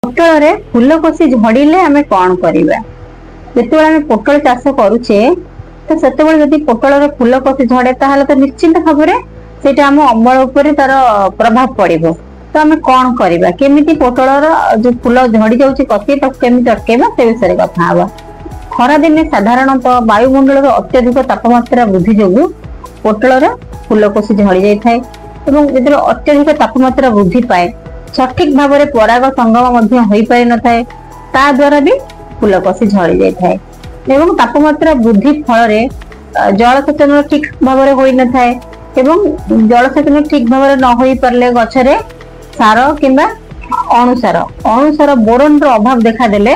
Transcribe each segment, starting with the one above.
पोटल रे फूल कसी झड़िले आमे कौन करिबा? जेतेबेले आमे पोटल चाष करूचे तो सेतेबेले जदि पोटल रे फूल कसी झड़े ताहले तो निश्चिंत भाबरे सेटा हम अमल उपरे तार प्रभाव पड़िबो। तो आमे कौन करिबा? केमिति पोटल रो जो फूल झड़ी जाउची कसी तो केमिति अटकेबा से विषय कथा हवा। खरा दिने साधारणतः वायुमंडल रो अत्यधिक तापमात्रा वृद्धि जोगु पोटल रे फूल कसी झड़ी जाय थाए एवं जेतेबेले अत्यधिक तापमात्रा वृद्धि पाए सठिक भाव में पराग संगम हो पारि न थाए ता द्वारा भी फूल कसी झड़ी जाय थाए एवं तापमात्रा वृद्धि फल जलसेचन ठीक भाव में होई न थाए एवं जलसेचन ठीक भाव में न होई परले गछरे सार किंबा अणुसार बोरन रो अभाव देखा देले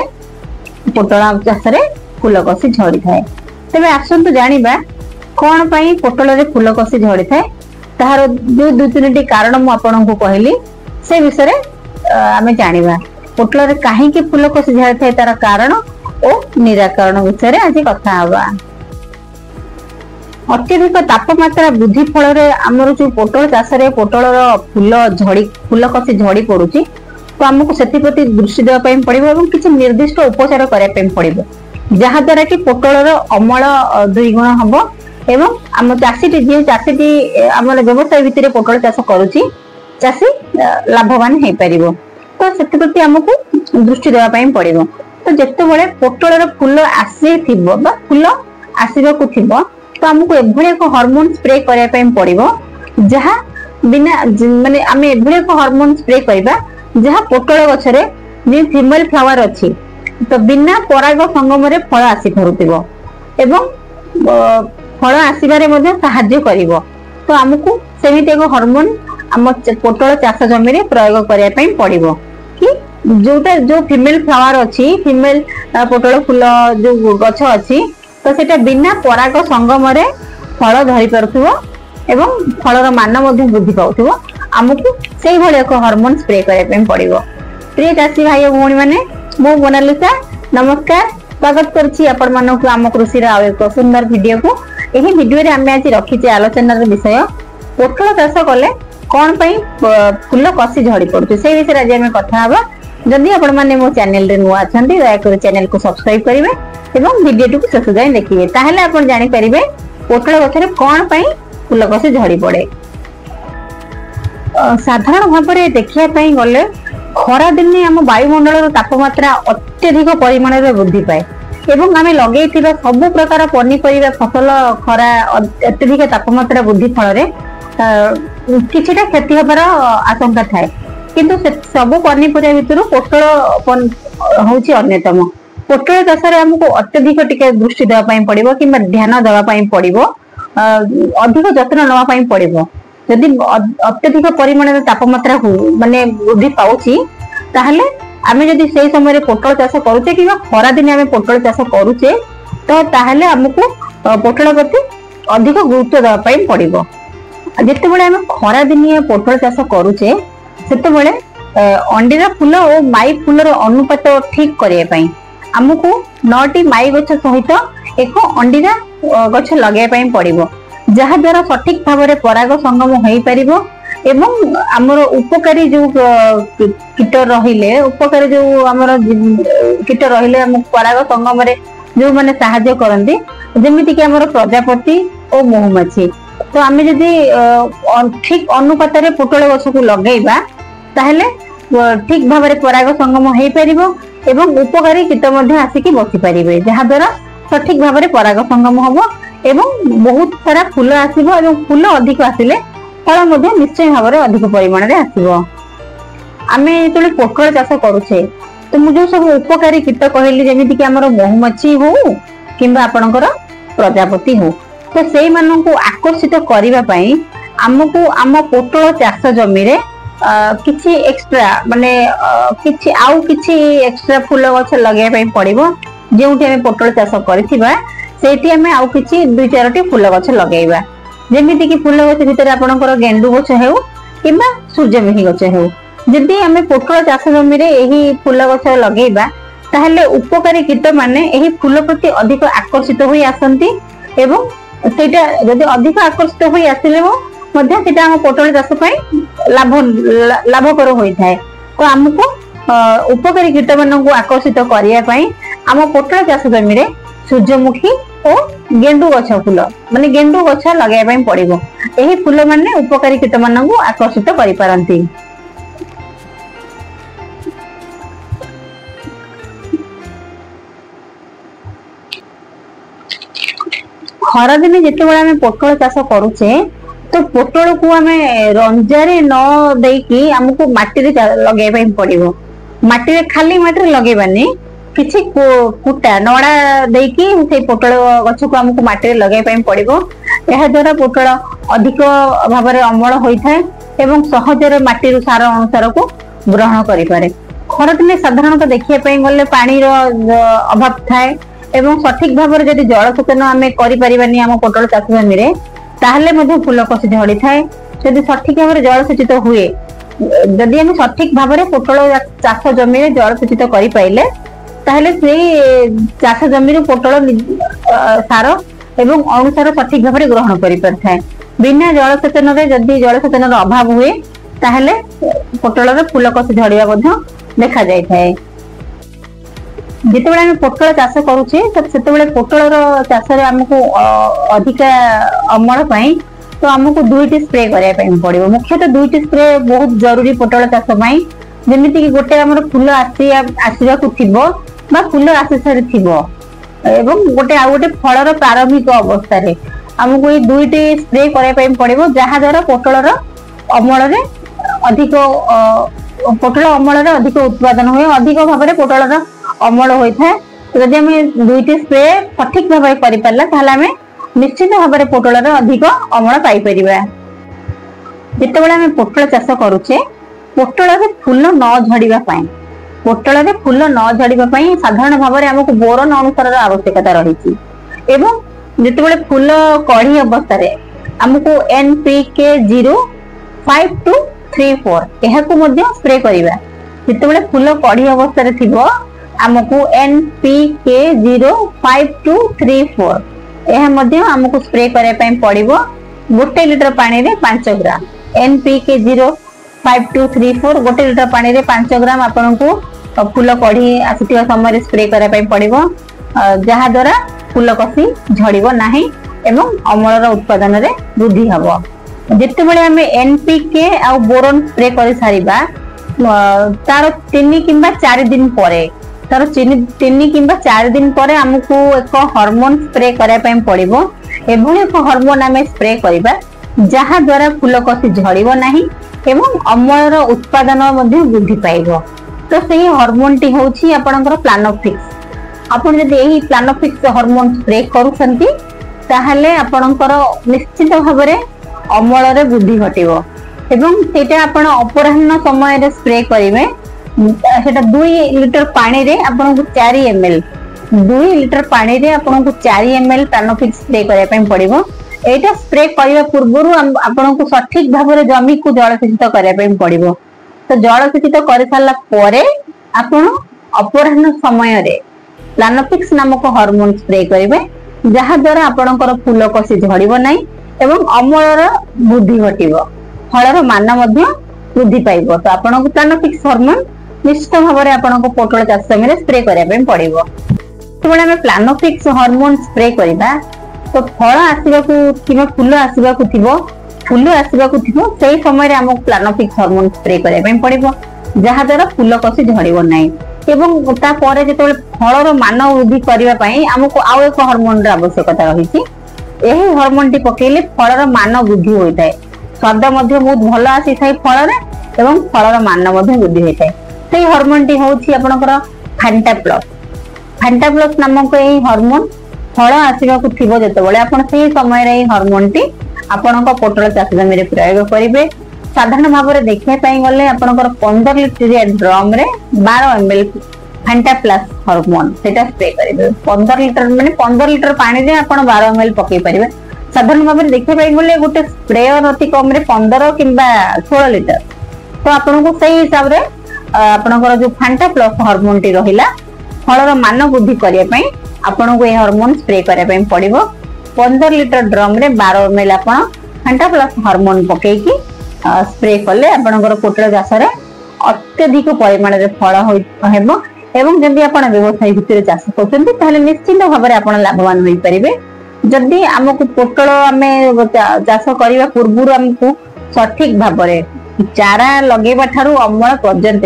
पोटल चाष रे फूल कसी झड़ी थाए। तेबे आसंतु जानिबा कोन पई पोटल रे फूल कसी झड़ी थाए ताहार जो दु तीनटी कारण मु आपनकु कहली से विषय आमे जानिबा। पोटल रे काहे के फूल कसी झड़ी थाए तार कारण और निराकरण विषय आज कथा हवा। अत्यधिक तापमात्रा वृद्धि फल रे हमर जो पोटल चाष रे पोटल रो फूल कसी झड़ी पड़ुची तो हमको सेति प्रति दृष्टि देवा पई पड़िबो एवं किछ निर्दिष्ट उपचार करै पई पड़िबो जहा द्वारा कि पोटल रो अमल दुईगुण हबो एवं हम चाषीटी आम व्यवसाय भितर पोटल चाष करुची चाषी लाभवान हो पारिबो। तो सेति प्रति हमको दृष्टि देवा पई पड़िबो। तो जेते बेले पोटल रो फूल आसीथिबो बा फूल आसीबाकू थिबो तो हमको एभଳି एक हार्मोन स्प्रे करै पई पड़िबो जहा बिना माने आमे एभଳି एक हार्मोन स्प्रे करबा जहा पोटल गछरे जे फीमेल फ्लावर अछि तो बिना पराग संगम रे फल आसी धरुतिबो एवं फल आसीबारे मध्ये सहाय्य करिवो। तो हमको सेमिति एक हार्मोन हम पोटल चाष जमी रे प्रयोग करिया पई पड़िबो कि जोटा जो फीमेल फ्लावर अछि फीमेल पोटल फूल जो गछ अछि तो सेटा बिना पराग संगम रे फल धरि परथुबो एवं फलर मान मध्ये वृद्धि पाउथुबो हमको सेही भली एक हार्मोन स्प्रे करिया पई पड़िबो। प्रिय चाषी भाई भौणी माने मो मोनालिसा नमस्कार स्वागत करछि आपण मानकु आम कृषि रा एक सुंदर वीडियो को। एही वीडियो रे आमे आज रखिचे आलोचना रे विषय पोटल चाष कले कोन पई फूल कसी झड़ी पड़ुछि से विषय आज हम कथा हबा। जदि आपण माने मो चैनल रे नुआ अछंती दया कर चैनल को सब्सक्राइब करिवे एवं वीडियो को शेष जाय देखिवे ताहले आपण जानि परिबे पोटल गछरे कोन पई फूल कसी झड़ी पड़े। साधारण भाव में देखिया पई गले खरा दिने हम वायुमंडल तापमात्रा अत्यधिक परिमाण में वृद्धि पाए एवं आम लगे सब प्रकार पनीपरिया फसल खरा अत्यधिक तापमात्रा वृद्धि फल किछिटा क्षति होबार आशंका थाए किंतु सब पनीपरिया भितर पोटल होउछि अन्यतम। पोटल चाष रे हमको अत्यधिक टिके दृष्टि देवा पई पड़िबो किंबा ध्यान देवा पई पड़िबो अधिक जत्न नवा पई पड़िबो। यदि अत्यधिक परिमाण में तापमात्रा माने वृद्धि पाउछि ताहले आमे जदि सेही समय रे पोटल चाष करूचे कि खरा दिन आमे पोटल चाष करूचे तो ताहले हमको पोटल प्रति अधिक गुरुत्व देवा पई पड़िबो। जेते बेले आमे खरा दिन पोटल चाष करूचे सेते बेले अंडीरा फूल और माई फूलर अनुपात ठीक करिया पई हमको 9टी माई गछ सहित एक अंडीरा गछ लगाय पई पड़िबो जहा द्वारा सठिक भाव में पराग संगम हो पारिबो एवं आमर उपकारी जो कीट रहिले उपकारी जो आमर कीट रहिले हम पराग संगम रे जो माने सहायता करंती जेमिति कि आमर प्रजापति और महुमाछी। तो आमे जदि ठीक अनुपात रे पोटल गछ को लगेइबा ताहले ठीक भाव में पराग संगम हो पारिबो एवं उपकारी कीट मध्ये आसिकी बसी पारिबे जहा द्वारा सठिक भाव में पराग संगम होबो एवं बहुत सारा फूल आसीबो एवं फूल अधिक आसिले फल मध्ये निश्चय भाव में अधिक परिमाण रे आसीबो। आमे जेतले पोटल चाष करूछे तो मु जो सब उपकारी कीट कहली जेमिति कि हमर महुमाछी हो किंबा आपनकर प्रजापति हो तो सेही मानन को आकर्षित करिवा पई हमको आम पोटल चाष जमी रे किछि एक्स्ट्रा माने किछि आउ किछि एक्स्ट्रा फूल गछ लगाय पई पड़िबो जेउठी हम पोटल चाष करथिबा सेठी हमें आउ किछि 2-4टी फूल गछ लगाइबा जेमिति कि फूल गछ भितर आपनकर गेंडू गछ हेउ किबा सूर्यमुखी गछ हेउ जदि हमें पोटल चाष जमी रे एही फूल गछ लगाइबा ताहले उपकारी कीट माने एही फूल प्रति अधिक आकर्षित होई आसंती एवं सेटा जदि अधिक आकर्षित होई आसिले मध्ये सेटा हम पोटल चाष पई लाभकर होई थाए। तो हमको उपकारी कीट मानक आकर्षित करने आम पोटल चाष जमी रे सूर्यमुखी और गेंडु गछ फूल माने गेंडु गछ लगे पड़ो। यही फूल माने उपकारी कीट मानक आकर्षित करि पारंती। खरा दिने जिते बड़ा आम पोटल चाष करुचे तो पोटल को आम रंजारे न देकी हमको माटी लगे पड़ो। माटी खाली माटी लगेबानी किछि कुटा नड़ा देकी से पोटल गछ को हमको माटी लगे पड़ो। यह द्वारा पोटल अधिक भाव में अमल होता है एवं सहजरे माटी सार अनुसार को ग्रहण करि पारे। खरा दिने साधारणतः देखिए गले पानी अभाव थाए एवं सठिक भाव में जदि जलसेचन आम करि आम पोटल चाष जमी रे ताहले मध्य फूल कषि झड़ी थाए। जदि सठिक भाव में जलसेचित हुए जदि आम सठिक भाव में पोटल चाष जमी रे जलसेचित करि पाइले ताहले से चाष जमी पोटल सार एवं अनुसार सठिक भाव में ग्रहण करि पारथाय। बिना जलसेचन रे जदि जलसेचन अभाव हुए ताहले पोटल रे फूल कषि झड़िया मध्य देखा जाय थाए। जितेबाला आम पोटल चाष करुचे से पोटल चाष आमको अधिक अमल तो आमको दुईटी स्प्रे करने पड़ो। मुख्यतः दुईटी स्प्रे बहुत जरूरी पोटल चाष जमीती कि गोटे आम फूल आसवा फूल आसी सारी एवं गोटे आ गोटे फलर प्रारंभिक अवस्था आमको ये दुईटी स्प्रे करने पड़ो जहाद्वारा पोटल अमल अधिक पोटल अमल अधिक उत्पादन हुए अधिक भाव में पोटल अमल होता है। जदि आम दुईटी स्प्रे सठिक भाव में कर निश्चित भाव में पोटल अधिक अमल पाइपर। जितेबाला आम पोटल चाष करुचे पोटल फूल न झड़िबा पोटल फूल न झड़िबा साधारण भाव में आमको बोरन अनुसार आवश्यकता रही एवं जितेबाला फूल कढ़ी अवस्था आमको NPK 05234 यह स्प्रे करवा। जितेबाला फूल कढ़ी अवस्था थी आमको NPK 05234 यह आमको स्प्रे करने पड़ो। गोटे लिटर पानी रे 5 ग्राम NPK 05234 गोटे लिटर पानी रे 5 ग्राम आपन को फूल कढ़ी आसुवा समय स्प्रे करने पड़ो जहाद्वारा फूल कषि झड़ब नाही एवं अमलर उत्पादन रे वृद्धि हबो। जितेबाला आम NPK आ बोरन स्प्रे कर सारिबा तार 3 किंबा 4 दिन परे तार 3 किंबा 4 दिन परे हमको एक हार्मोन स्प्रे करने पड़ो। एभली एक हार्मोन आम स्प्रे करबा जहाद्वारा फूल कषि झड़ब नाही एवं अमलर उत्पादन वृद्धि पाइब। तो सही हार्मोन टी होची आपनकर प्लानोफिक्स। आपन जदि एही प्लानोफिक्स हार्मोन स्प्रे करूछंती ताहले आपनकर निश्चित भाव में अमल रे वृद्धि घटिबो एवं सेटा आपण अपराह्न समय रे स्प्रे करिवे। सेटा 2 लिटर पानी रे आपन को 4 ml 2 लिटर पानी रे आपन को 4 ml प्लानोफिक्स स्प्रे करया पय पड़िबो। एटा स्प्रे करिवा पूर्वरु आपन को सठिक भाव रे जमी को जलसेचित करया पय पड़िबो। तो जलसेचित कर साला परे आपन अपराह्न समय रे प्लानोफिक्स नामक हार्मोन स्प्रे करिवे जहा द्वारा आपनकर फूल कषि झड़ब नाही एवं अमलर वृद्धि घटिबो फलर मान मध्य वृद्धि पाइबो। तो आपन को प्लानोफिक्स हार्मोन निश्चित भाव में आपन को पोटल चाष समय स्प्रे करने पड़ो। तो आम प्लानोफिक्स हार्मोन स्प्रे करवा तो फल आसवाकू कि फूल आसवाकू फूल आसवाकू से समय आमको प्लानोफिक्स हार्मोन स्प्रे करने पड़ो जहाद्वारा फूल कषि झड़ब नाही एवं तापर जो फलर मान वृद्धि करने आमको आउ एक हार्मोन आवश्यकता रही। यही हार्मोन टी पकेले फलर मान वृद्धि होता है स्वाद बहुत भल आसी था फल एवं फलर मान वृद्धि होता है। से हार्मोन टी होची आपनकर फैंटाप्लस नामक यही हार्मोन फल आसवाकू थिबो जतबेले आपण से समय रे हार्मोन टी आपनक पोटल चाष जमी रे प्रयोग करिवे। साधारण भाव में देखिए गले आपनकर 15 लिटर ड्रम रे 12 ml फैंटाप्लस हार्मोन सेटा स्प्रे करिवे। 15 लिटर माने 15 लिटर पानी रे आपण 12 ml पकई परिवे। साधारण भाव में देखिए गले गोटे स्प्रेयर अति कम रे 15 किंबा 16 लिटर। तो आपनको सही हिसाब रे आपनकर जो फैंटाप्लस हार्मोन टी रहिला फलर मान वृद्धि करने पई आपनको ये हार्मोन स्प्रे करने पड़ो। 15 लिटर ड्रम रे 12 ml आपण फैंटाप्लस हार्मोन पकेकी स्प्रे कले आपनकर पोटल चाष रे अत्यधिक परिमाण रे फल हेबो एवं जदि आपण व्यवसाय भितर चाष करछन्ती ताले निश्चित भाव में आपण लाभवान होई परिबे। जदि हमकु पोटल आमे चाष करिवा पूर्वरु हमकु सठिक भाव में चारा लगेबा ठारू अमल पर्यंत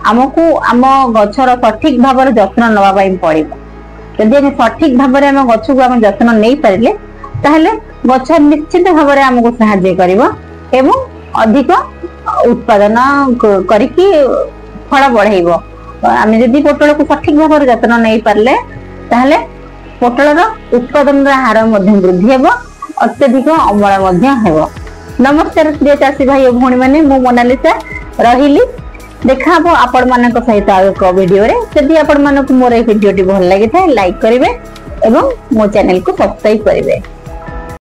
हमकु आम गछर सठिक भाव में जत्न नवा पई पड़िबो। जदि हम सठिक भाव में आम गछ को आम जत्न नहीं पारिले ताहले गछ निश्चित भाव में हमकु सहायता करिवो एवं अधिक उत्पादन करिकी फल बढ़ेइबो। आम जदि पोटल को सठिक भाव में जत्न नहीं पारले ताहले पोटल उत्पादन हार वृद्धि हेबो अत्यधिक अमल हेबो। नमस्कार प्रिय चाषी भाई और भौणी मैंने मु मोनालिसा रहिली देखा आपण मान सहित एक वीडियो रे। जदि आपण मानक मोर वीडियो भल लगी था लाइक करेंगे और मो चैनल को सब्सक्राइब करेंगे।